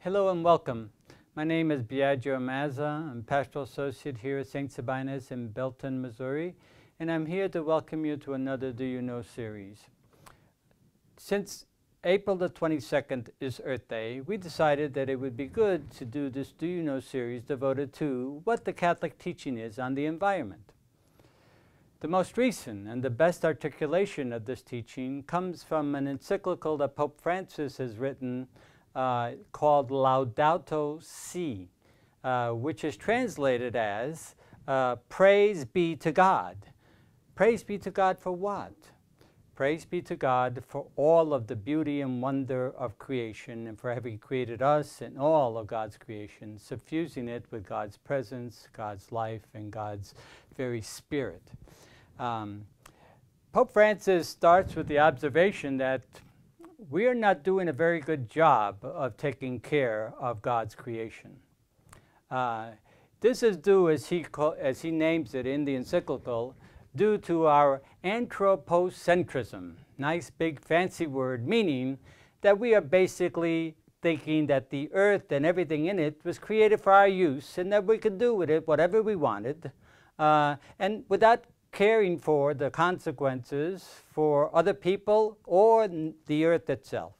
Hello and welcome. My name is Biagio Mazza. I'm Pastoral Associate here at St. Sabina's in Belton, Missouri, and I'm here to welcome you to another Do You Know series. Since April the 22nd is Earth Day, we decided that it would be good to do this Do You Know series devoted to what the Catholic teaching is on the environment. The most recent and the best articulation of this teaching comes from an encyclical that Pope Francis has written called Laudato Si, which is translated as praise be to God. Praise be to God for what? Praise be to God for all of the beauty and wonder of creation and for having created us and all of God's creation, suffusing it with God's presence, God's life, and God's very spirit. Pope Francis starts with the observation that we are not doing a very good job of taking care of God's creation. This is due, as he names it in the encyclical, due to our anthropocentrism. Nice big fancy word, meaning that we are basically thinking that the earth and everything in it was created for our use and that we could do with it whatever we wanted, and without caring for the consequences for other people or the earth itself.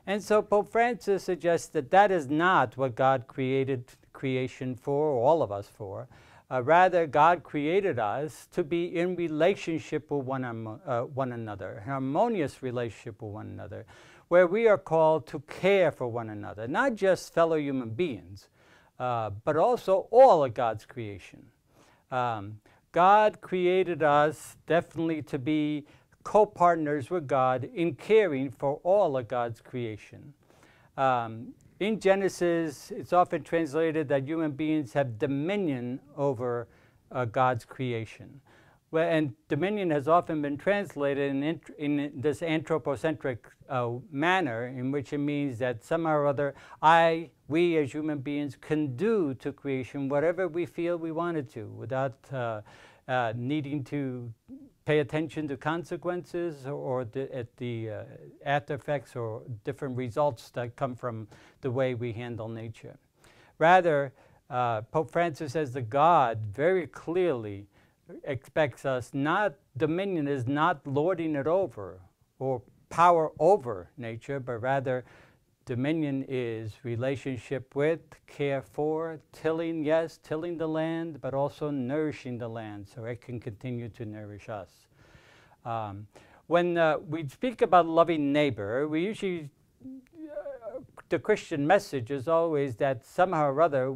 And so Pope Francis suggests that that is not what God created creation for, or all of us for. Rather, God created us to be in relationship with one another, an harmonious relationship with one another, where we are called to care for one another, not just fellow human beings, but also all of God's creation. God created us definitely to be co-partners with God in caring for all of God's creation. In Genesis, it's often translated that human beings have dominion over God's creation. Well, and dominion has often been translated in this anthropocentric manner, in which it means that somehow or other, we as human beings can do to creation whatever we feel we wanted to, without needing to pay attention to consequences or the after effects or different results that come from the way we handle nature. Rather, Pope Francis says that God very clearly expects us not, dominion is not lording it over or power over nature, but rather dominion is relationship with, care for, tilling, yes, tilling the land, but also nourishing the land so it can continue to nourish us. When we speak about loving neighbor, we usually, the Christian message is always that somehow or other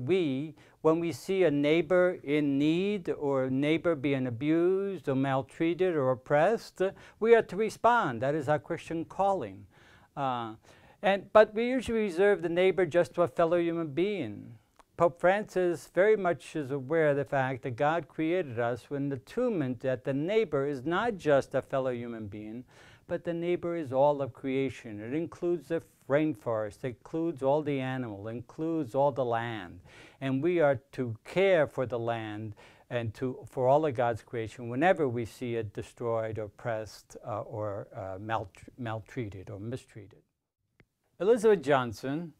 when we see a neighbor in need or a neighbor being abused or maltreated or oppressed, we are to respond. That is our Christian calling. But we usually reserve the neighbor just to a fellow human being. Pope Francis very much is aware of the fact that God created us with an attunement that the neighbor is not just a fellow human being, but the neighbor is all of creation. It includes the rainforest, it includes all the animal, it includes all the land. And we are to care for the land and for all of God's creation whenever we see it destroyed, oppressed, or maltreated or mistreated. Elizabeth Johnson,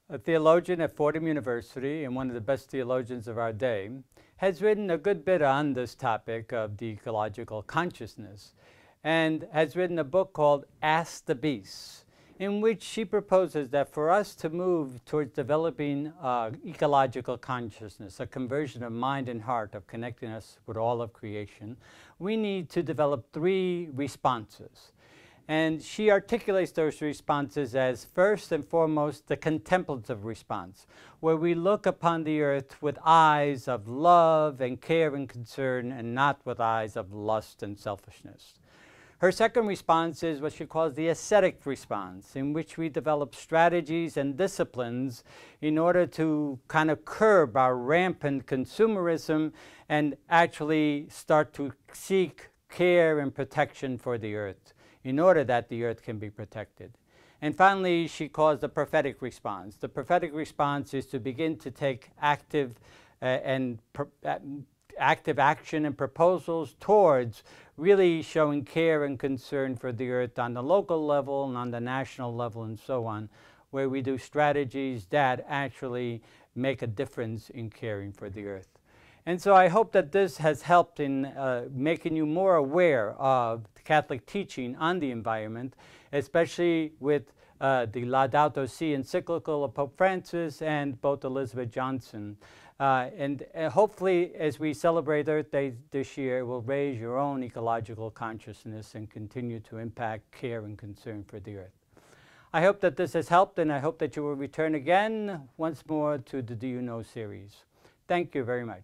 a theologian at Fordham University and one of the best theologians of our day, has written a good bit on this topic of the ecological consciousness and has written a book called Ask the Beasts, in which she proposes that for us to move towards developing ecological consciousness, a conversion of mind and heart, of connecting us with all of creation, we need to develop 3 responses. And she articulates those responses as, first and foremost, the contemplative response, where we look upon the earth with eyes of love and care and concern, and not with eyes of lust and selfishness. Her second response is what she calls the ascetic response, in which we develop strategies and disciplines in order to kind of curb our rampant consumerism and actually start to seek care and protection for the earth, in order that the earth can be protected. And finally, she calls the prophetic response. The prophetic response is to begin to take active action and proposals towards really showing care and concern for the earth on the local level and on the national level and so on, where we do strategies that actually make a difference in caring for the earth. And so I hope that this has helped in making you more aware of the Catholic teaching on the environment, especially with the Laudato Si encyclical of Pope Francis and both Elizabeth Johnson. And hopefully, as we celebrate Earth Day this year, it will raise your own ecological consciousness and continue to impact care and concern for the Earth. I hope that this has helped, and I hope that you will return again once more to the Do You Know series. Thank you very much.